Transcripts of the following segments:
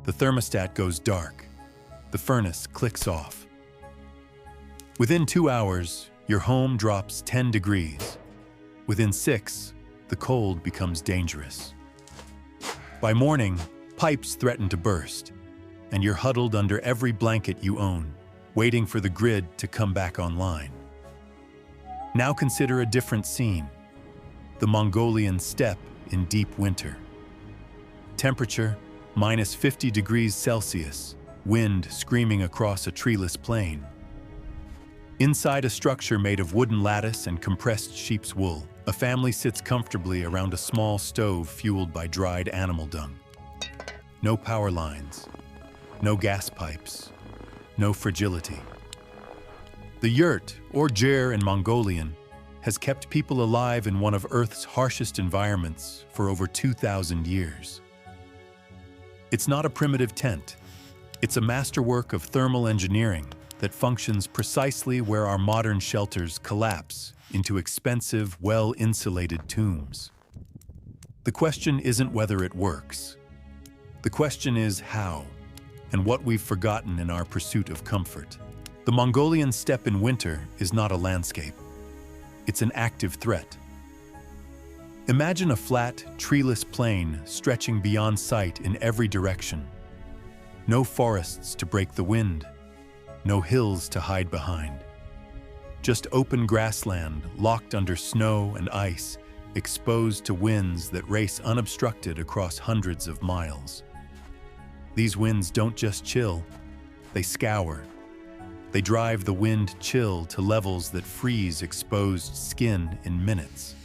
The thermostat goes dark. The furnace clicks off. Within 2 hours, your home drops 10 degrees. Within 6, the cold becomes dangerous. By morning, pipes threaten to burst, and you're huddled under every blanket you own, waiting for the grid to come back online. Now consider a different scene: the Mongolian steppe in deep winter. Temperature, minus 50 degrees Celsius, wind screaming across a treeless plain. Inside a structure made of wooden lattice and compressed sheep's wool, a family sits comfortably around a small stove fueled by dried animal dung. No power lines, no gas pipes, no fragility. The yurt, or jer in Mongolian, has kept people alive in one of Earth's harshest environments for over 2,000 years. It's not a primitive tent. It's a masterwork of thermal engineering that functions precisely where our modern shelters collapse into expensive, well-insulated tombs. The question isn't whether it works. The question is how, and what we've forgotten in our pursuit of comfort. The Mongolian steppe in winter is not a landscape. It's an active threat. Imagine a flat, treeless plain stretching beyond sight in every direction. No forests to break the wind, no hills to hide behind. Just open grassland locked under snow and ice, exposed to winds that race unobstructed across hundreds of miles. These winds don't just chill, they scour. They drive the wind chill to levels that freeze exposed skin in minutes.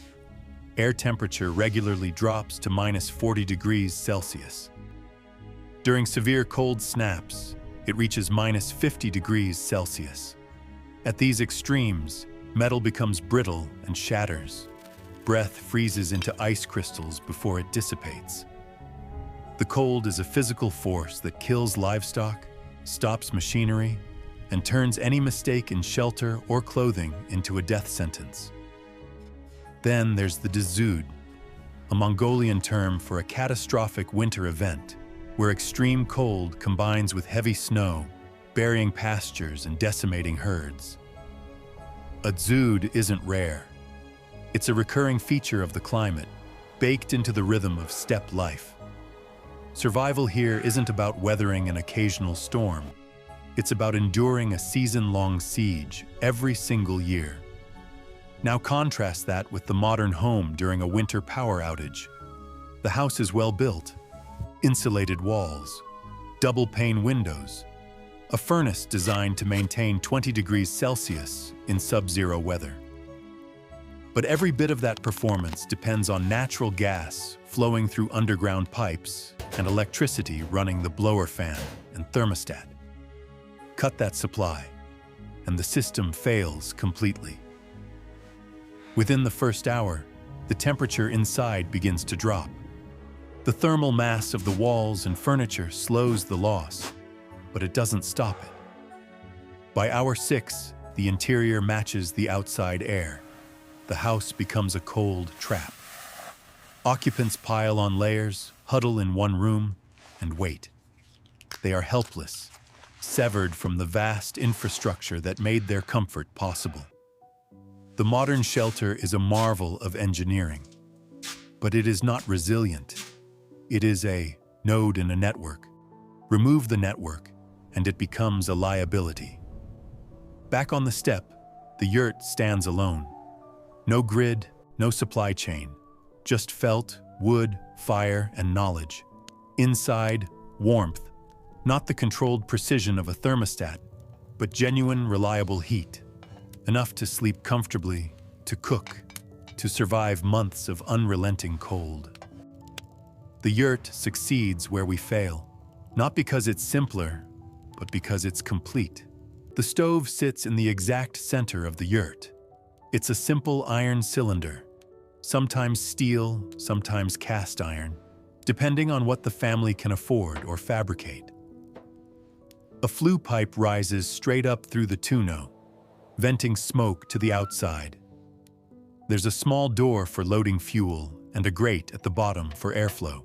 Air temperature regularly drops to minus 40 degrees Celsius. During severe cold snaps, it reaches minus 50 degrees Celsius. At these extremes, metal becomes brittle and shatters. Breath freezes into ice crystals before it dissipates. The cold is a physical force that kills livestock, stops machinery, and turns any mistake in shelter or clothing into a death sentence. Then there's the dzud, a Mongolian term for a catastrophic winter event where extreme cold combines with heavy snow, burying pastures and decimating herds. A dzud isn't rare. It's a recurring feature of the climate, baked into the rhythm of steppe life. Survival here isn't about weathering an occasional storm. It's about enduring a season-long siege every single year. Now contrast that with the modern home during a winter power outage. The house is well built, insulated walls, double-pane windows, a furnace designed to maintain 20 degrees Celsius in sub-zero weather. But every bit of that performance depends on natural gas flowing through underground pipes and electricity running the blower fan and thermostat. Cut that supply, and the system fails completely. Within the first hour, the temperature inside begins to drop. The thermal mass of the walls and furniture slows the loss, but it doesn't stop it. By hour 6, the interior matches the outside air. The house becomes a cold trap. Occupants pile on layers, huddle in one room, and wait. They are helpless, severed from the vast infrastructure that made their comfort possible. The modern shelter is a marvel of engineering, but it is not resilient. It is a node in a network. Remove the network, and it becomes a liability. Back on the steppe, the yurt stands alone. No grid, no supply chain, just felt, wood, fire, and knowledge. Inside, warmth, not the controlled precision of a thermostat, but genuine, reliable heat. Enough to sleep comfortably, to cook, to survive months of unrelenting cold. The yurt succeeds where we fail, not because it's simpler, but because it's complete. The stove sits in the exact center of the yurt. It's a simple iron cylinder, sometimes steel, sometimes cast iron, depending on what the family can afford or fabricate. A flue pipe rises straight up through the tonneau, venting smoke to the outside. There's a small door for loading fuel and a grate at the bottom for airflow.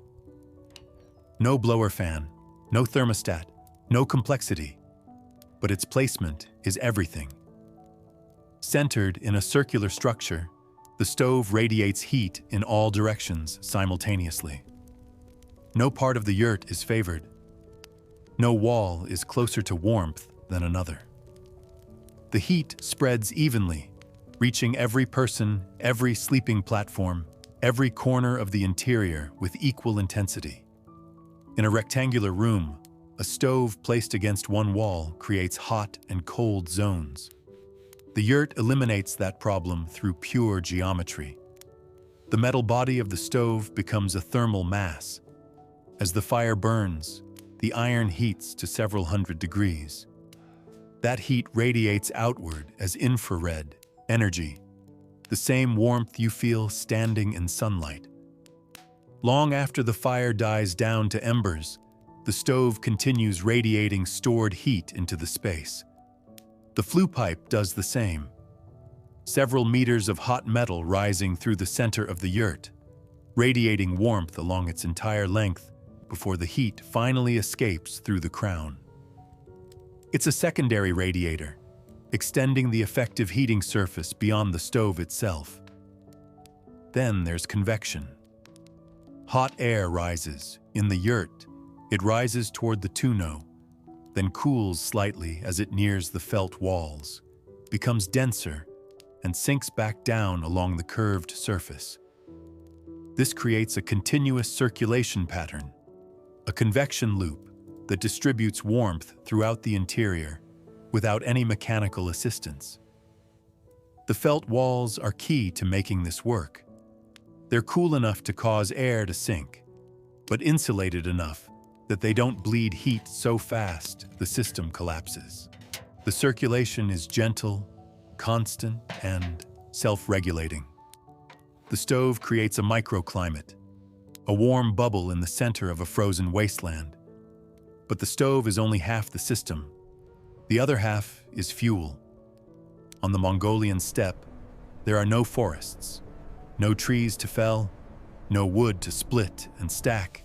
No blower fan, No thermostat, no complexity, but its placement is everything. Centered in a circular structure, the stove radiates heat in all directions simultaneously. No part of the yurt is favored. No wall is closer to warmth than another. The heat spreads evenly, reaching every person, every sleeping platform, every corner of the interior with equal intensity. In a rectangular room, a stove placed against one wall creates hot and cold zones. The yurt eliminates that problem through pure geometry. The metal body of the stove becomes a thermal mass. As the fire burns, the iron heats to several hundred degrees. That heat radiates outward as infrared energy, the same warmth you feel standing in sunlight. Long after the fire dies down to embers, the stove continues radiating stored heat into the space. The flue pipe does the same. Several meters of hot metal rising through the center of the yurt, radiating warmth along its entire length before the heat finally escapes through the crown. It's a secondary radiator, extending the effective heating surface beyond the stove itself. Then there's convection. Hot air rises. In the yurt, it rises toward the tonneau, then cools slightly as it nears the felt walls, becomes denser, and sinks back down along the curved surface. This creates a continuous circulation pattern, a convection loop that distributes warmth throughout the interior without any mechanical assistance. The felt walls are key to making this work. They're cool enough to cause air to sink, but insulated enough that they don't bleed heat so fast the system collapses. The circulation is gentle, constant, and self-regulating. The stove creates a microclimate, a warm bubble in the center of a frozen wasteland. But the stove is only half the system. The other half is fuel. On the Mongolian steppe, there are no forests, no trees to fell, no wood to split and stack.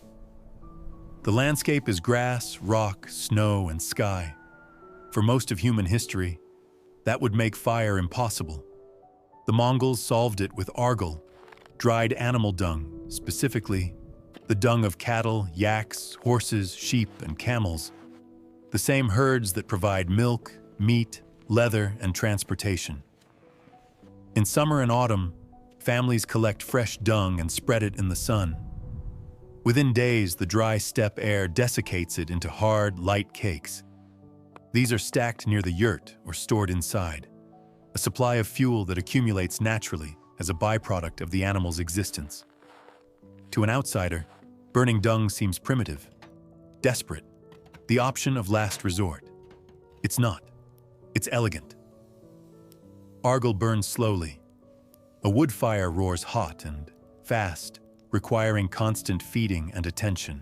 The landscape is grass, rock, snow, and sky. For most of human history, that would make fire impossible. The Mongols solved it with argal, dried animal dung, specifically the dung of cattle, yaks, horses, sheep, and camels, the same herds that provide milk, meat, leather, and transportation. In summer and autumn, families collect fresh dung and spread it in the sun. Within days, the dry steppe air desiccates it into hard, light cakes. These are stacked near the yurt or stored inside, a supply of fuel that accumulates naturally as a byproduct of the animal's existence. To an outsider, burning dung seems primitive, desperate, the option of last resort. It's not. It's elegant. Argal burns slowly. A wood fire roars hot and fast, requiring constant feeding and attention.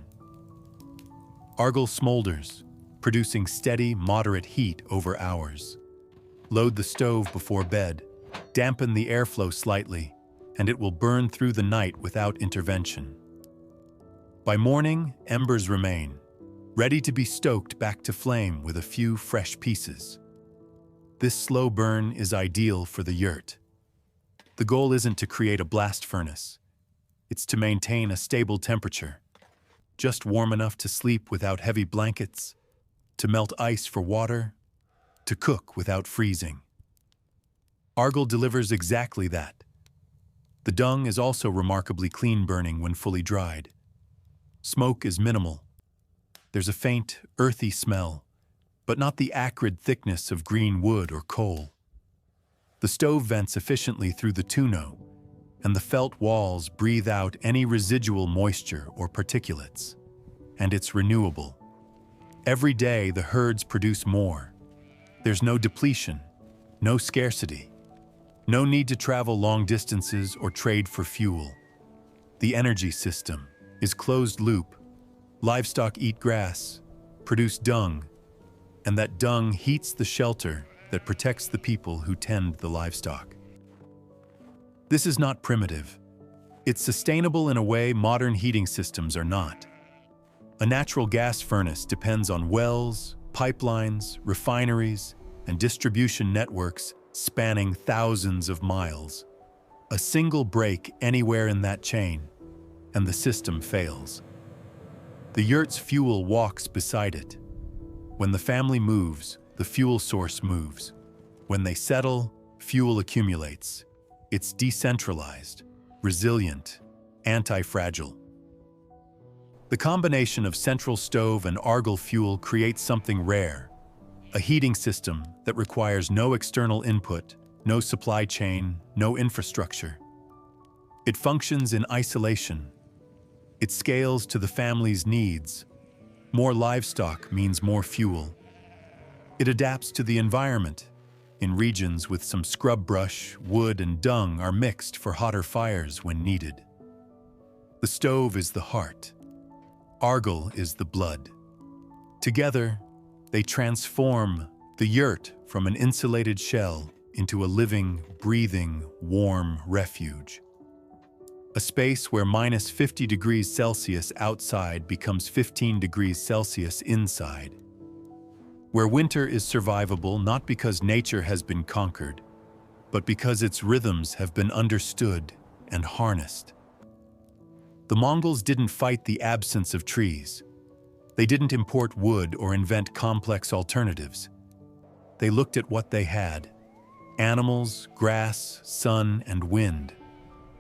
Argal smolders, producing steady, moderate heat over hours. Load the stove before bed, dampen the airflow slightly, and it will burn through the night without intervention. By morning, embers remain, ready to be stoked back to flame with a few fresh pieces. This slow burn is ideal for the yurt. The goal isn't to create a blast furnace. It's to maintain a stable temperature, just warm enough to sleep without heavy blankets, to melt ice for water, to cook without freezing. Argal delivers exactly that. The dung is also remarkably clean burning when fully dried. Smoke is minimal. There's a faint, earthy smell, but not the acrid thickness of green wood or coal. The stove vents efficiently through the tonneau, and the felt walls breathe out any residual moisture or particulates. And it's renewable. Every day, the herds produce more. There's no depletion, no scarcity, no need to travel long distances or trade for fuel. The energy system is closed loop. Livestock eat grass, produce dung, and that dung heats the shelter that protects the people who tend the livestock. This is not primitive. It's sustainable in a way modern heating systems are not. A natural gas furnace depends on wells, pipelines, refineries, and distribution networks spanning thousands of miles. A single break anywhere in that chain, and the system fails. The yurt's fuel walks beside it. When the family moves, the fuel source moves. When they settle, fuel accumulates. It's decentralized, resilient, anti-fragile. The combination of central stove and argal fuel creates something rare, a heating system that requires no external input, no supply chain, no infrastructure. It functions in isolation. It scales to the family's needs. More livestock means more fuel. It adapts to the environment. In regions with some scrub brush, wood, and dung are mixed for hotter fires when needed. The stove is the heart. Argal is the blood. Together, they transform the yurt from an insulated shell into a living, breathing, warm refuge. A space where minus 50 degrees Celsius outside becomes 15 degrees Celsius inside. Where winter is survivable not because nature has been conquered, but because its rhythms have been understood and harnessed. The Mongols didn't fight the absence of trees. They didn't import wood or invent complex alternatives. They looked at what they had: animals, grass, sun, and wind,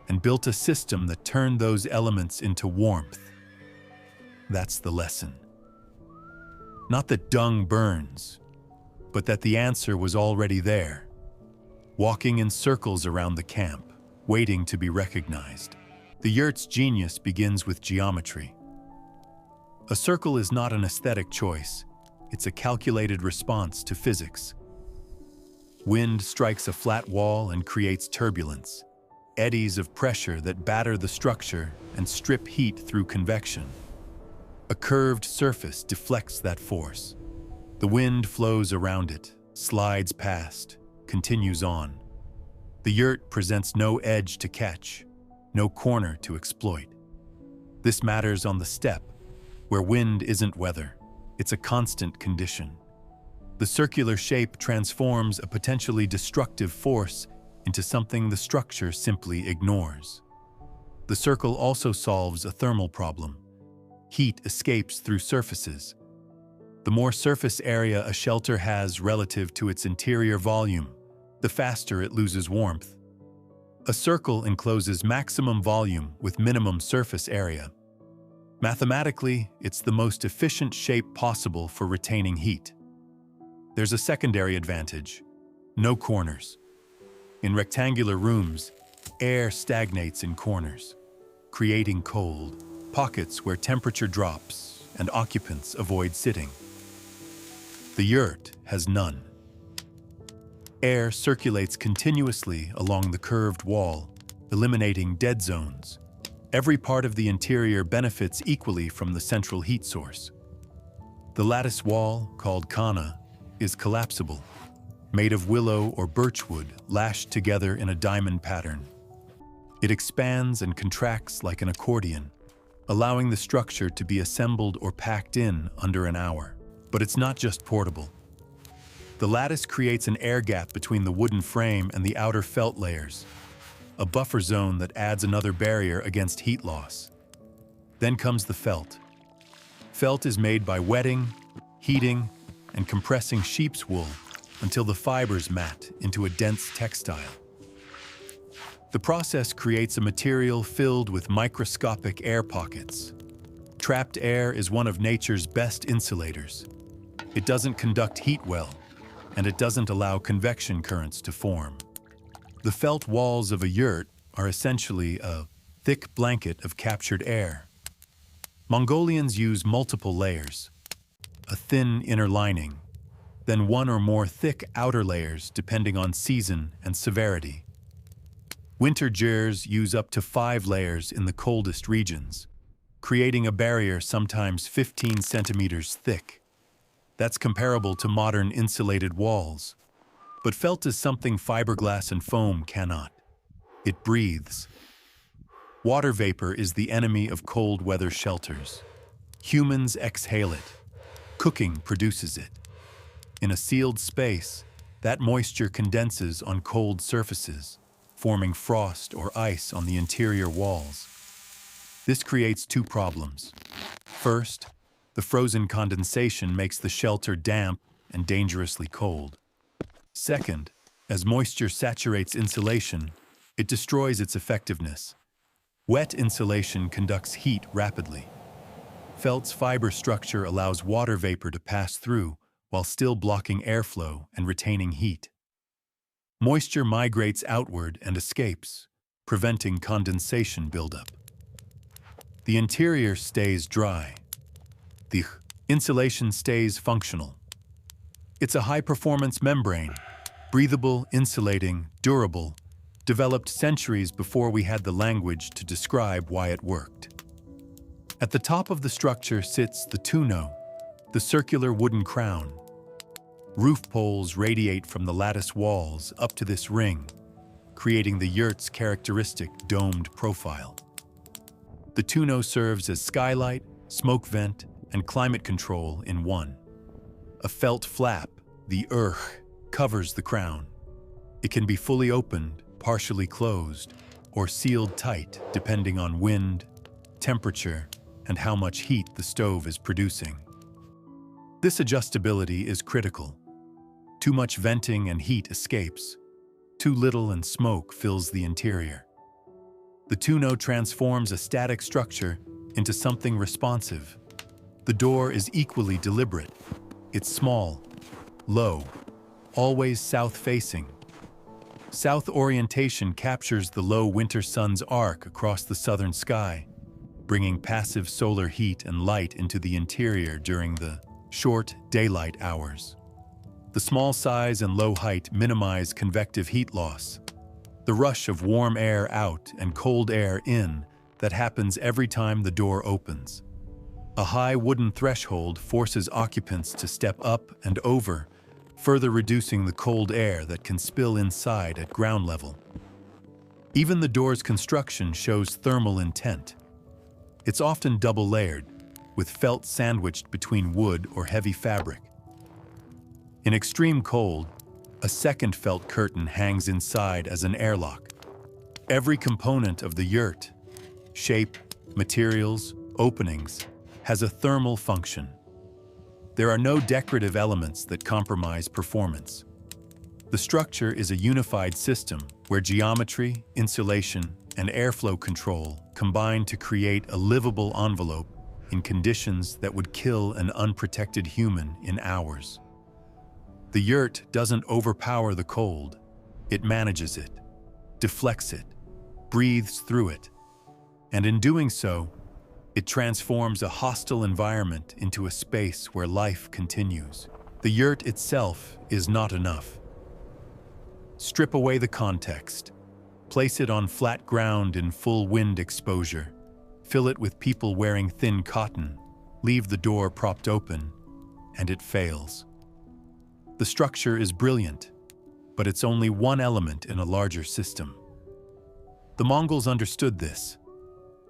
and built a system that turned those elements into warmth. That's the lesson. Not that dung burns, but that the answer was already there, walking in circles around the camp, waiting to be recognized. The yurt's genius begins with geometry. A circle is not an aesthetic choice, it's a calculated response to physics. Wind strikes a flat wall and creates turbulence, eddies of pressure that batter the structure and strip heat through convection. A curved surface deflects that force. The wind flows around it, slides past, continues on. The yurt presents no edge to catch, no corner to exploit. This matters on the steppe, where wind isn't weather, it's a constant condition. The circular shape transforms a potentially destructive force into something the structure simply ignores. The circle also solves a thermal problem. Heat escapes through surfaces. The more surface area a shelter has relative to its interior volume, the faster it loses warmth. A circle encloses maximum volume with minimum surface area. Mathematically, it's the most efficient shape possible for retaining heat. There's a secondary advantage: no corners. In rectangular rooms, air stagnates in corners, creating cold, pockets where temperature drops and occupants avoid sitting. The yurt has none. Air circulates continuously along the curved wall, eliminating dead zones. Every part of the interior benefits equally from the central heat source. The lattice wall, called khana, is collapsible, made of willow or birchwood lashed together in a diamond pattern. It expands and contracts like an accordion, allowing the structure to be assembled or packed in under an hour. But it's not just portable. The lattice creates an air gap between the wooden frame and the outer felt layers, a buffer zone that adds another barrier against heat loss. Then comes the felt. Felt is made by wetting, heating, and compressing sheep's wool until the fibers mat into a dense textile. The process creates a material filled with microscopic air pockets. Trapped air is one of nature's best insulators. It doesn't conduct heat well, and it doesn't allow convection currents to form. The felt walls of a yurt are essentially a thick blanket of captured air. Mongolians use multiple layers: a thin inner lining, then one or more thick outer layers depending on season and severity. Winter gyrs use up to 5 layers in the coldest regions, creating a barrier sometimes 15 centimeters thick. That's comparable to modern insulated walls. But felt is something fiberglass and foam cannot. It breathes. Water vapor is the enemy of cold weather shelters. Humans exhale it. Cooking produces it. In a sealed space, that moisture condenses on cold surfaces, forming frost or ice on the interior walls. This creates two problems. First, the frozen condensation makes the shelter damp and dangerously cold. Second, as moisture saturates insulation, it destroys its effectiveness. Wet insulation conducts heat rapidly. Felt's fiber structure allows water vapor to pass through while still blocking airflow and retaining heat. Moisture migrates outward and escapes, preventing condensation buildup. The interior stays dry. The insulation stays functional. It's a high-performance membrane, breathable, insulating, durable, developed centuries before we had the language to describe why it worked. At the top of the structure sits the tuno, the circular wooden crown. Roof poles radiate from the lattice walls up to this ring, creating the yurt's characteristic domed profile. The tuno serves as skylight, smoke vent, and climate control in one. A felt flap, the covers the crown. It can be fully opened, partially closed, or sealed tight depending on wind, temperature, and how much heat the stove is producing. This adjustability is critical. Too much venting and heat escapes. Too little and smoke fills the interior. The tuno transforms a static structure into something responsive. The door is equally deliberate. It's small, low, always south-facing. South orientation captures the low winter sun's arc across the southern sky, bringing passive solar heat and light into the interior during the short daylight hours. The small size and low height minimize convective heat loss. The rush of warm air out and cold air in that happens every time the door opens. A high wooden threshold forces occupants to step up and over, further reducing the cold air that can spill inside at ground level. Even the door's construction shows thermal intent. It's often double-layered, with felt sandwiched between wood or heavy fabric. In extreme cold, a second felt curtain hangs inside as an airlock. Every component of the yurt, shape, materials, openings, has a thermal function. There are no decorative elements that compromise performance. The structure is a unified system where geometry, insulation, and airflow control combine to create a livable envelope in conditions that would kill an unprotected human in hours. The yurt doesn't overpower the cold. It manages it, deflects it, breathes through it. And in doing so, it transforms a hostile environment into a space where life continues. The yurt itself is not enough. Strip away the context. Place it on flat ground in full wind exposure. Fill it with people wearing thin cotton. Leave the door propped open, and it fails. The structure is brilliant, but it's only one element in a larger system. The Mongols understood this.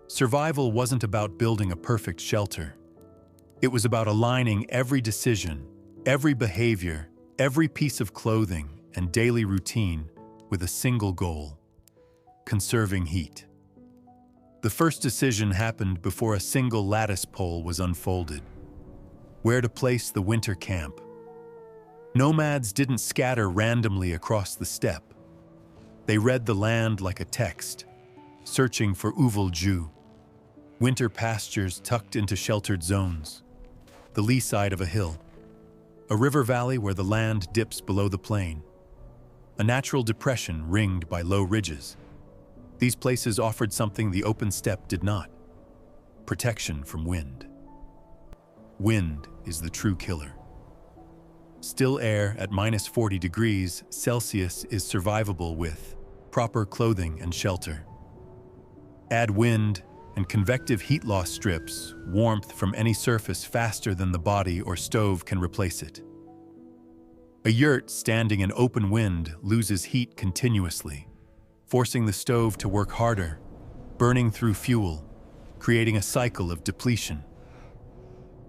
Survival wasn't about building a perfect shelter. It was about aligning every decision, every behavior, every piece of clothing, and daily routine with a single goal: conserving heat. The first decision happened before a single lattice pole was unfolded: where to place the winter camp. Nomads didn't scatter randomly across the steppe. They read the land like a text, searching for uval-ju, winter pastures tucked into sheltered zones, the lee side of a hill, a river valley where the land dips below the plain, a natural depression ringed by low ridges. These places offered something the open steppe did not: protection from wind. Wind is the true killer. Still air at -40 degrees Celsius is survivable with proper clothing and shelter. Add wind, and convective heat loss strips warmth from any surface faster than the body or stove can replace it. A yurt standing in open wind loses heat continuously, forcing the stove to work harder, burning through fuel, creating a cycle of depletion.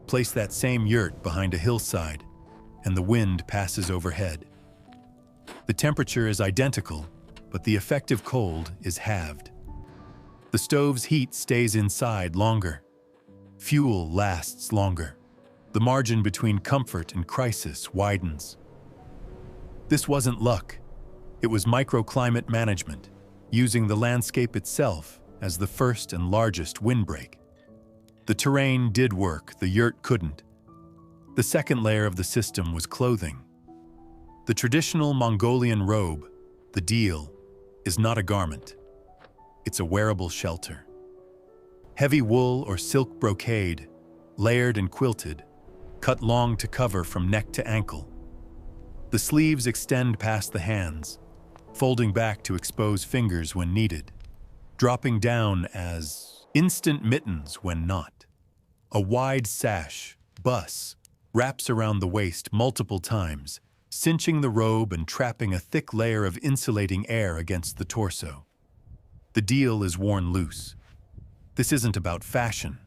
Place that same yurt behind a hillside, and the wind passes overhead. The temperature is identical, but the effective cold is halved. The stove's heat stays inside longer. Fuel lasts longer. The margin between comfort and crisis widens. This wasn't luck. It was microclimate management, using the landscape itself as the first and largest windbreak. The terrain did work, the yurt couldn't. The second layer of the system was clothing. The traditional Mongolian robe, the deal, is not a garment. It's a wearable shelter. Heavy wool or silk brocade, layered and quilted, cut long to cover from neck to ankle. The sleeves extend past the hands, folding back to expose fingers when needed, dropping down as instant mittens when not. A wide sash, bus, wraps around the waist multiple times, cinching the robe and trapping a thick layer of insulating air against the torso. The deal is worn loose. This isn't about fashion.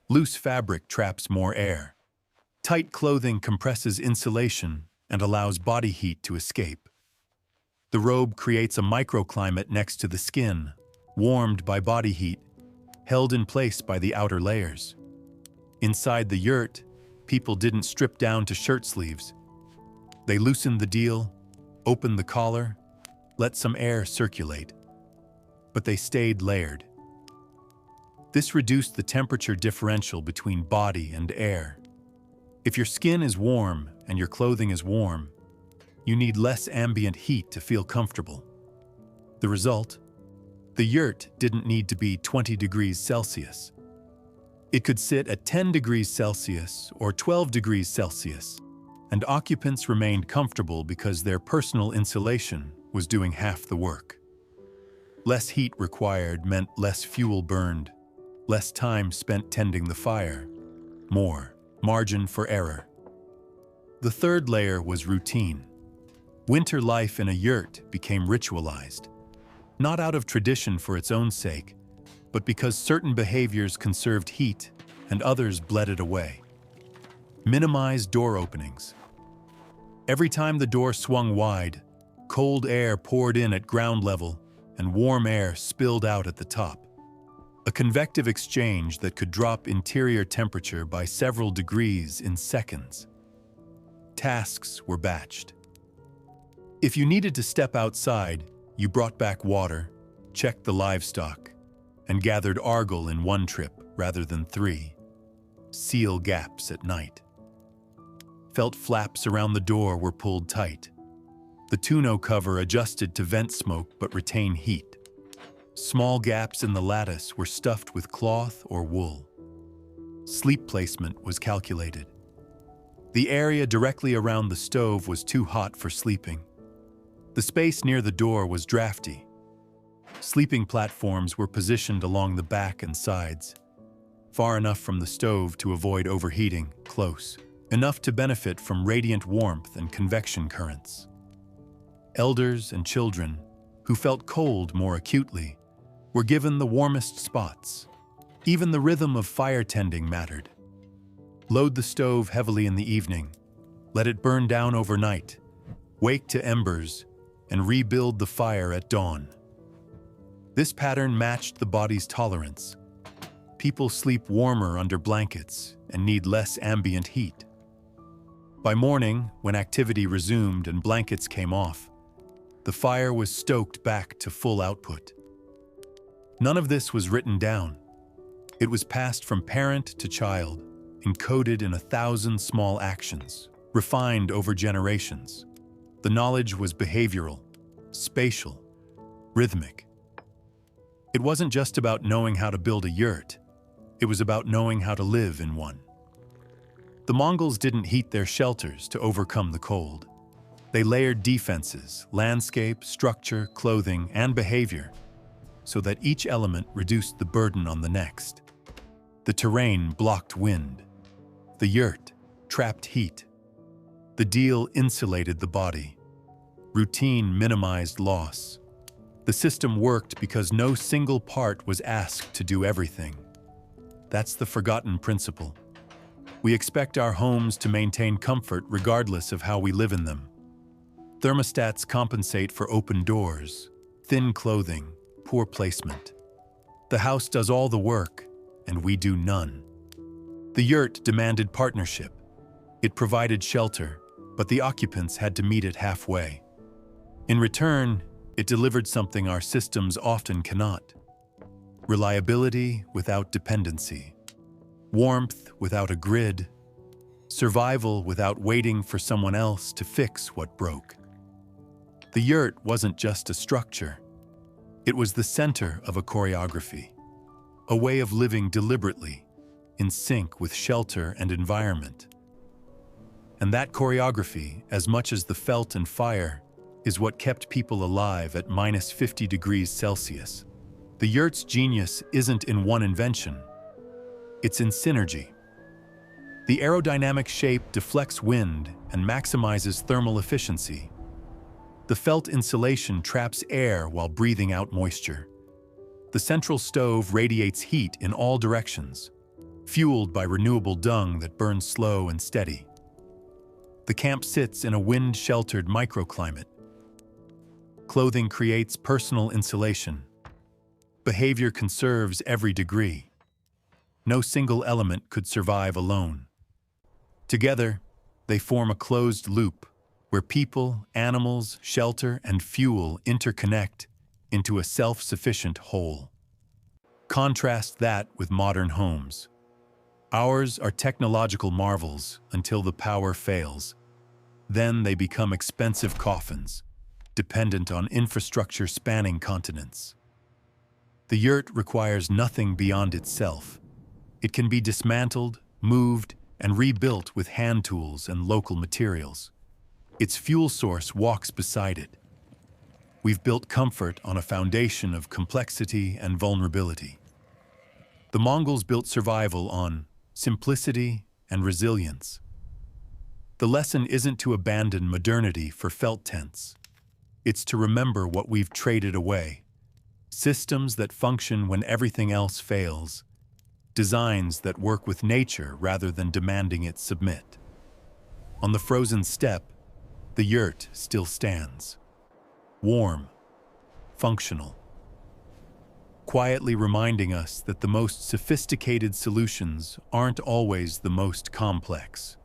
Loose fabric traps more air. Tight clothing compresses insulation and allows body heat to escape. The robe creates a microclimate next to the skin, warmed by body heat, held in place by the outer layers. Inside the yurt, people didn't strip down to shirt sleeves. They loosened the deal, opened the collar, let some air circulate. But they stayed layered. This reduced the temperature differential between body and air. If your skin is warm and your clothing is warm, you need less ambient heat to feel comfortable. The result? The yurt didn't need to be 20 degrees Celsius. It could sit at 10 degrees Celsius or 12 degrees Celsius, and occupants remained comfortable because their personal insulation was doing half the work. Less heat required meant less fuel burned, less time spent tending the fire, more margin for error. The third layer was routine. Winter life in a yurt became ritualized, not out of tradition for its own sake, but because certain behaviors conserved heat and others bled it away. Minimize door openings. Every time the door swung wide, cold air poured in at ground level and warm air spilled out at the top. A convective exchange that could drop interior temperature by several degrees in seconds. Tasks were batched. If you needed to step outside, you brought back water, checked the livestock, and gathered argal in one trip rather than 3. Seal gaps at night. Felt flaps around the door were pulled tight. The tonneau cover adjusted to vent smoke but retain heat. Small gaps in the lattice were stuffed with cloth or wool. Sleep placement was calculated. The area directly around the stove was too hot for sleeping. The space near the door was drafty. Sleeping platforms were positioned along the back and sides, far enough from the stove to avoid overheating, close, enough to benefit from radiant warmth and convection currents. Elders and children, who felt cold more acutely, were given the warmest spots. Even the rhythm of fire tending mattered. Load the stove heavily in the evening, let it burn down overnight, wake to embers, and rebuild the fire at dawn. This pattern matched the body's tolerance. People sleep warmer under blankets and need less ambient heat. By morning, when activity resumed and blankets came off, the fire was stoked back to full output. None of this was written down. It was passed from parent to child, encoded in 1,000 small actions, refined over generations. The knowledge was behavioral, spatial, rhythmic. It wasn't just about knowing how to build a yurt. It was about knowing how to live in one. The Mongols didn't heat their shelters to overcome the cold. They layered defenses, landscape, structure, clothing, and behavior, so that each element reduced the burden on the next. The terrain blocked wind. The yurt trapped heat. The deal insulated the body. Routine minimized loss. The system worked because no single part was asked to do everything. That's the forgotten principle. We expect our homes to maintain comfort regardless of how we live in them. Thermostats compensate for open doors, thin clothing, poor placement. The house does all the work, and we do none. The yurt demanded partnership. It provided shelter, but the occupants had to meet it halfway. In return, it delivered something our systems often cannot: reliability without dependency, warmth without a grid, survival without waiting for someone else to fix what broke. The yurt wasn't just a structure. It was the center of a choreography, a way of living deliberately, in sync with shelter and environment. And that choreography, as much as the felt and fire, is what kept people alive at -50 degrees Celsius. The yurt's genius isn't in one invention. It's in synergy. The aerodynamic shape deflects wind and maximizes thermal efficiency. The felt insulation traps air while breathing out moisture. The central stove radiates heat in all directions, fueled by renewable dung that burns slow and steady. The camp sits in a wind-sheltered microclimate. Clothing creates personal insulation. Behavior conserves every degree. No single element could survive alone. Together, they form a closed loop where people, animals, shelter, and fuel interconnect into a self-sufficient whole. Contrast that with modern homes. Ours are technological marvels until the power fails. Then they become expensive coffins, dependent on infrastructure spanning continents. The yurt requires nothing beyond itself. It can be dismantled, moved, and rebuilt with hand tools and local materials. Its fuel source walks beside it. We've built comfort on a foundation of complexity and vulnerability. The Mongols built survival on simplicity and resilience. The lesson isn't to abandon modernity for felt tents. It's to remember what we've traded away: systems that function when everything else fails, designs that work with nature rather than demanding it submit. On the frozen steppe, the yurt still stands, warm, functional, quietly reminding us that the most sophisticated solutions aren't always the most complex.